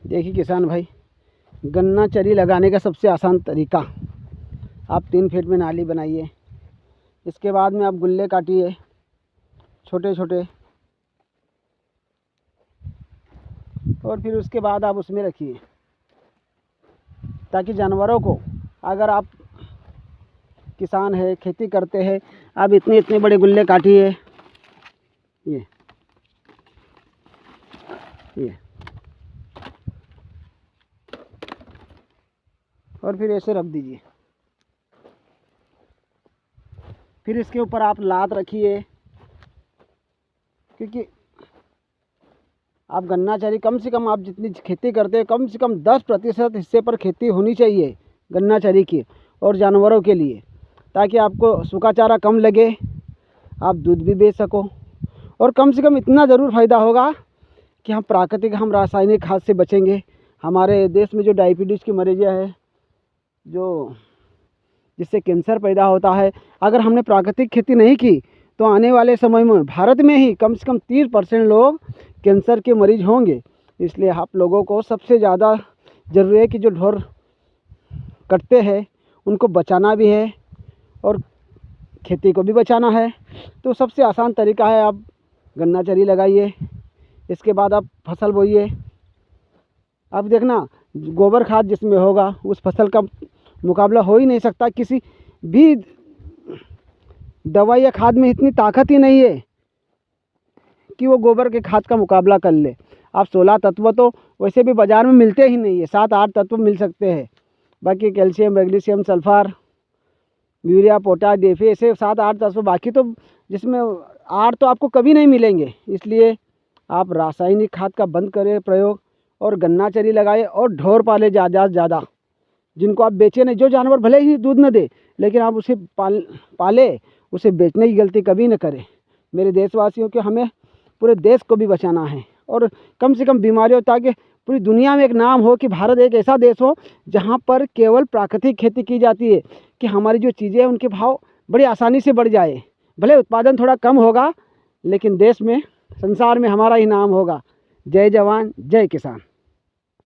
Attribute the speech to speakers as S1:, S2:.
S1: देखिए किसान भाई, गन्ना चरी लगाने का सबसे आसान तरीका, आप 3 फीट में नाली बनाइए। इसके बाद में आप गुल्ले काटिए छोटे छोटे, और फिर उसके बाद आप उसमें रखिए, ताकि जानवरों को, अगर आप किसान है, खेती करते हैं, आप इतने इतने बड़े गुल्ले काटिए, ये और फिर ऐसे रख दीजिए। फिर इसके ऊपर आप लात रखिए, क्योंकि आप गन्ना चरी कम से कम, आप जितनी खेती करते हैं कम से कम 10% हिस्से पर खेती होनी चाहिए गन्ना चरी की और जानवरों के लिए, ताकि आपको सूखा चारा कम लगे, आप दूध भी बेच सको। और कम से कम इतना ज़रूर फ़ायदा होगा कि हम रासायनिक खाद से बचेंगे। हमारे देश में जो डायबिटीज़ की मरीज़ है, जो जिससे कैंसर पैदा होता है, अगर हमने प्राकृतिक खेती नहीं की तो आने वाले समय में भारत में ही कम से कम 30% लोग कैंसर के मरीज़ होंगे। इसलिए आप लोगों को सबसे ज़्यादा ज़रूरी है कि जो ढोर कटते हैं उनको बचाना भी है और खेती को भी बचाना है। तो सबसे आसान तरीका है, आप गन्ना चरी लगाइए, इसके बाद आप फसल बोइए। अब देखना, गोबर खाद जिसमें होगा उस फसल का मुकाबला हो ही नहीं सकता। किसी भी दवाई या खाद में इतनी ताकत ही नहीं है कि वो गोबर के खाद का मुकाबला कर ले। आप 16 तत्व तो वैसे भी बाज़ार में मिलते ही नहीं है, 7-8 तत्व मिल सकते हैं। बाकी calcium, magnesium, sulphur, urea, potash, DAP, ऐसे 7-8 तत्व, बाकी तो जिसमें 8 तो आपको कभी नहीं मिलेंगे। इसलिए आप रासायनिक खाद का बंद करें प्रयोग और गन्ना चरी लगाए और ढोर पाले ज़्यादा से ज़्यादा, जिनको आप बेचे नहीं। जो जानवर भले ही दूध न दे, लेकिन आप उसे पाले, उसे बेचने की गलती कभी न करें। मेरे देशवासियों के, हमें पूरे देश को भी बचाना है और कम से कम बीमारियों, ताकि पूरी दुनिया में एक नाम हो कि भारत एक ऐसा देश हो जहाँ पर केवल प्राकृतिक खेती की जाती है, कि हमारी जो चीज़ें हैं उनके भाव बड़ी आसानी से बढ़ जाए। भले उत्पादन थोड़ा कम होगा, लेकिन देश में, संसार में हमारा ही नाम होगा। जय जवान, जय किसान।